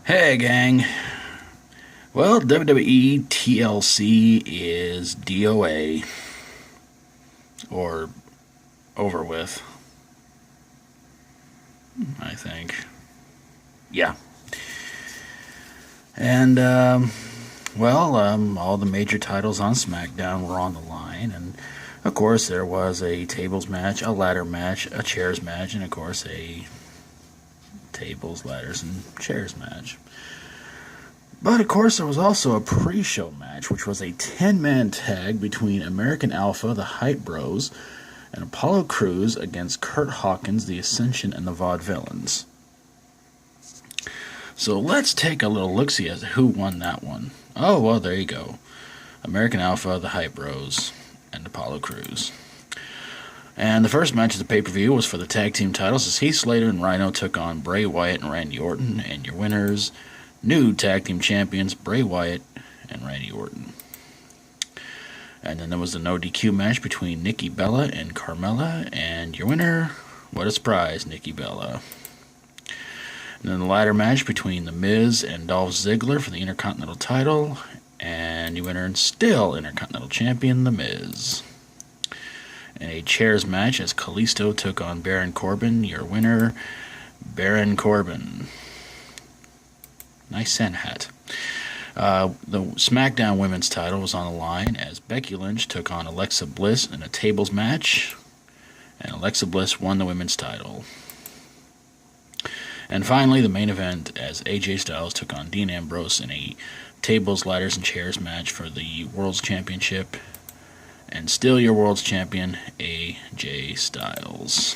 Hey, gang. Well, WWE TLC is DOA. Or over with, I think. Yeah. And, all the major titles on SmackDown were on the line, and of course there was a tables match, a ladder match, a chairs match, and of course a tables, ladders, and chairs match. But of course there was also a pre-show match, which was a 10-man tag between American Alpha, the Hype Bros, and Apollo Crews against Kurt Hawkins, the Ascension, and the Vaudevillains. So let's take a little look-see as to who won that one. Oh, well, there you go. American Alpha, the Hype Bros, and Apollo Crews. And the first match of the pay-per-view was for the tag team titles as Heath Slater and Rhino took on Bray Wyatt and Randy Orton, and your winners, new tag team champions Bray Wyatt and Randy Orton. And then there was the no DQ match between Nikki Bella and Carmella, and your winner, what a surprise, Nikki Bella. And then the ladder match between The Miz and Dolph Ziggler for the Intercontinental title, and your winner and still Intercontinental Champion, The Miz. And a chairs match as Kalisto took on Baron Corbin, your winner, Baron Corbin. Nice Santa hat. The SmackDown Women's title was on the line as Becky Lynch took on Alexa Bliss in a tables match, and Alexa Bliss won the women's title. And finally, the main event as AJ Styles took on Dean Ambrose in a tables, ladders, and chairs match for the World's Championship, and still your World's Champion, AJ Styles.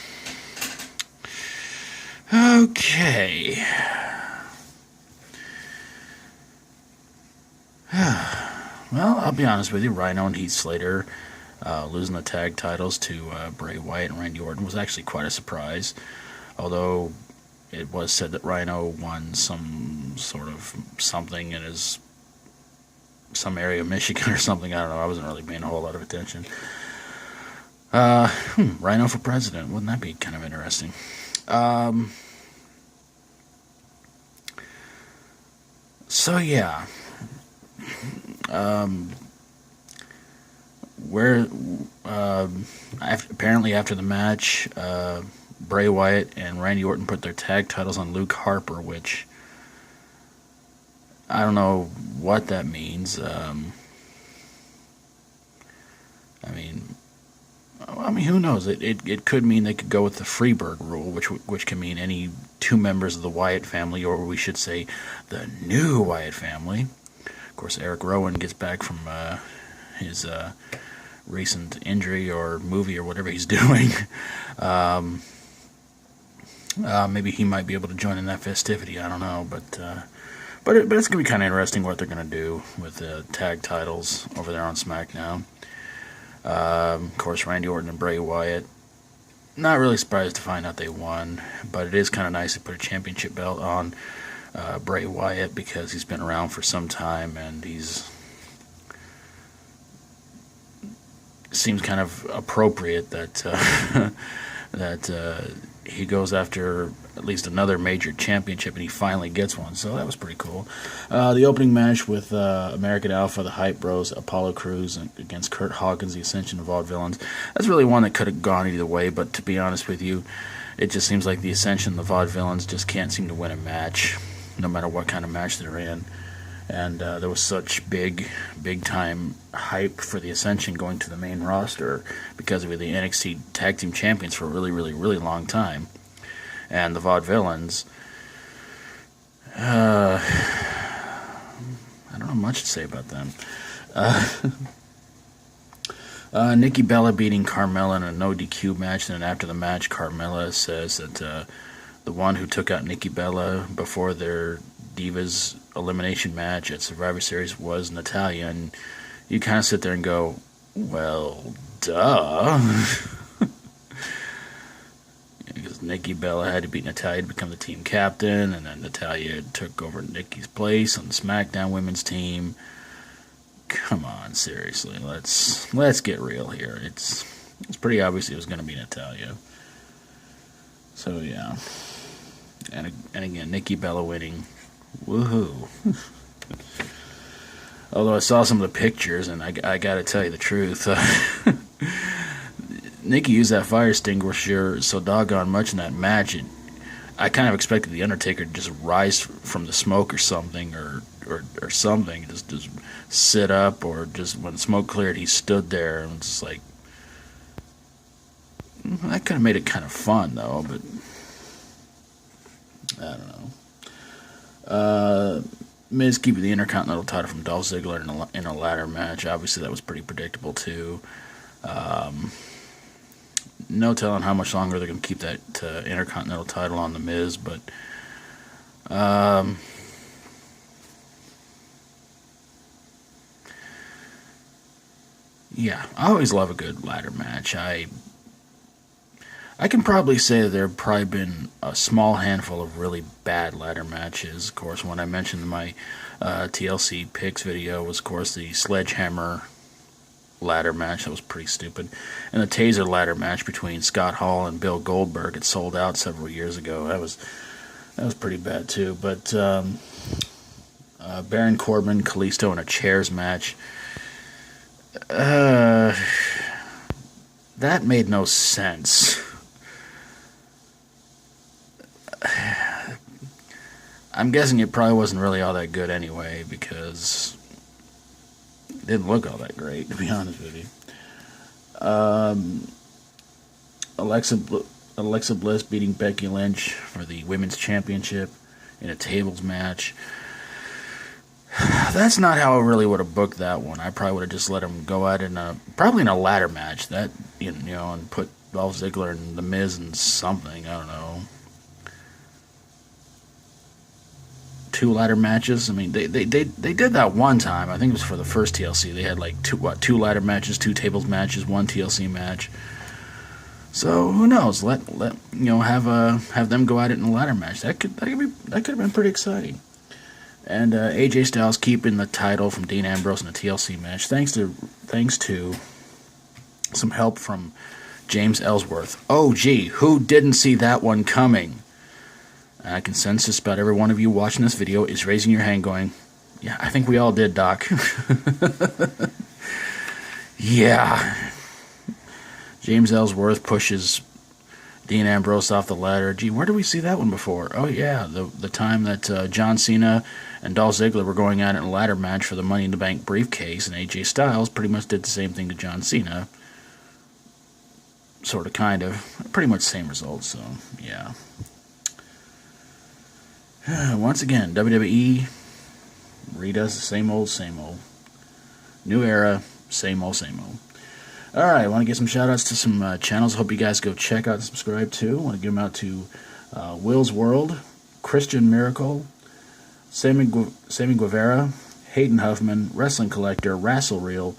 Okay. Well, I'll be honest with you, Rhino and Heath Slater losing the tag titles to Bray Wyatt and Randy Orton was actually quite a surprise. Although it was said that Rhino won some sort of something in some area of Michigan or something. I don't know. I wasn't really paying a whole lot of attention. Rhino for president. Wouldn't that be kind of interesting? So, yeah. Apparently after the match, Bray Wyatt and Randy Orton put their tag titles on Luke Harper, which I don't know what that means. I mean, who knows? It could mean they could go with the Freeburg rule, which can mean any two members of the Wyatt family, or we should say the new Wyatt family. Of course, Eric Rowan gets back from his recent injury or movie or whatever he's doing. Maybe he might be able to join in that festivity. I don't know, but it's gonna be kind of interesting what they're gonna do with the tag titles over there on SmackDown. Of course, Randy Orton and Bray Wyatt. Not really surprised to find out they won, but it is kind of nice to put a championship belt on Bray Wyatt because he's been around for some time and seems kind of appropriate that he goes after at least another major championship and he finally gets one, so that was pretty cool. The opening match with American Alpha, the Hype Bros, Apollo Crews against Kurt Hawkins, the Ascension of Vaudevillains. That's really one that could have gone either way, but to be honest with you, it just seems like the Ascension, the Vaudevillains, just can't seem to win a match, no matter what kind of match they're in. And there was such big time hype for the Ascension going to the main roster because they were the NXT Tag Team Champions for a really, really, really long time. And the Vaudevillains, I don't know much to say about them. Nikki Bella beating Carmella in a no DQ match, and then after the match, Carmella says that the one who took out Nikki Bella before their Divas elimination match at Survivor Series was Natalya, and you kind of sit there and go, well, duh. Because Nikki Bella had to beat Natalya to become the team captain, and then Natalya took over Nikki's place on the SmackDown women's team. Come on, seriously, let's get real here. It's pretty obvious it was going to be Natalya. So yeah, and again, Nikki Bella winning Woohoo. Although I saw some of the pictures, and I gotta tell you the truth. Nikki used that fire extinguisher so doggone much in that match. I kind of expected the Undertaker to just rise from the smoke or something, or something, just sit up, or just when smoke cleared, he stood there, and it's just like, that could have made it kind of fun, though, but I don't know. Miz keeping the Intercontinental title from Dolph Ziggler in a ladder match. Obviously, that was pretty predictable, too. No telling how much longer they're going to keep that Intercontinental title on the Miz, but yeah, I always love a good ladder match. I can probably say that there have probably been a small handful of really bad ladder matches. Of course, when I mentioned my TLC picks video was, of course, the Sledgehammer ladder match. That was pretty stupid. And the Taser ladder match between Scott Hall and Bill Goldberg. It sold out several years ago. That was pretty bad, too. But Baron Corbin, Kalisto in a chairs match. That made no sense. I'm guessing it probably wasn't really all that good anyway, because it didn't look all that great, to be honest with you. Alexa Bliss beating Becky Lynch for the Women's Championship in a tables match. That's not how I really would have booked that one. I probably would have just let them go out probably in a ladder match, that, and put Dolph Ziggler and The Miz in something, I don't know. 2 ladder matches. I mean, they did that one time. I think it was for the first TLC. They had like 2 ladder matches, 2 tables matches, 1 TLC match. So who knows? Let have them go at it in a ladder match. That could have been pretty exciting. And AJ Styles keeping the title from Dean Ambrose in a TLC match, thanks to some help from James Ellsworth. Oh gee, who didn't see that one coming? I can sense just about every one of you watching this video is raising your hand going, yeah, I think we all did, Doc. Yeah. James Ellsworth pushes Dean Ambrose off the ladder. Gee, where did we see that one before? Oh, yeah, the time that John Cena and Dolph Ziggler were going at it in a ladder match for the Money in the Bank briefcase, and AJ Styles pretty much did the same thing to John Cena. Sort of, kind of. Pretty much the same result, so, yeah. Once again, WWE redoes the same old, same old. New era, same old, same old. Alright, I want to give some shout-outs to some channels. Hope you guys go check out and subscribe to. I want to give them out to Will's World, Christian Miracle, Sammy Guevara, Hayden Huffman, Wrestling Collector, Rassle Reel,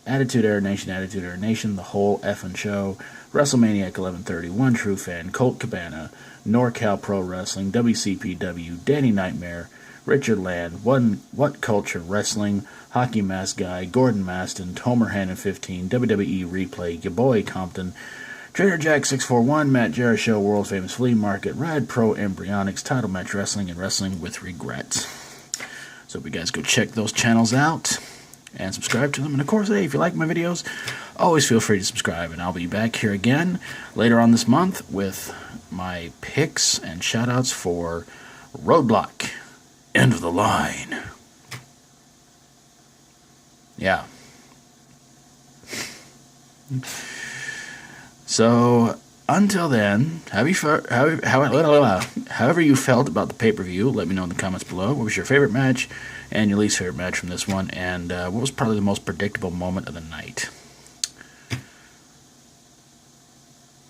attituderanation, the whole effing show, WrestleManiac 1131, True Fan, Colt Cabana, NorCal ProWrestling, WCPW, Danny Knightmare, Richard Land, WhatCulture Wrestling, Hockeymaskguy, Gordon Maston, Homer Hannon 15, WWE Replay, YaBoyCompton, Trader Jack 641, Matt Jerishow, World Famous Flea Market, RADPROEmbryonix, Title Match Wrestling, and Wrestling With Wregret. So if you guys go check those channels out and subscribe to them. And of course, hey, if you like my videos, always feel free to subscribe. And I'll be back here again later on this month with my picks and shoutouts for Roadblock, End of the Line. Yeah. So, until then, however you felt about the pay-per-view, let me know in the comments below. What was your favorite match and your least favorite match from this one? And what was probably the most predictable moment of the night?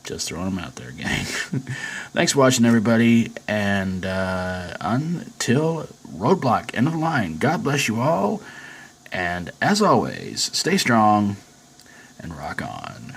Just throwing them out there, gang. Thanks for watching, everybody. And until Roadblock, End of the Line, God bless you all. And as always, stay strong and rock on.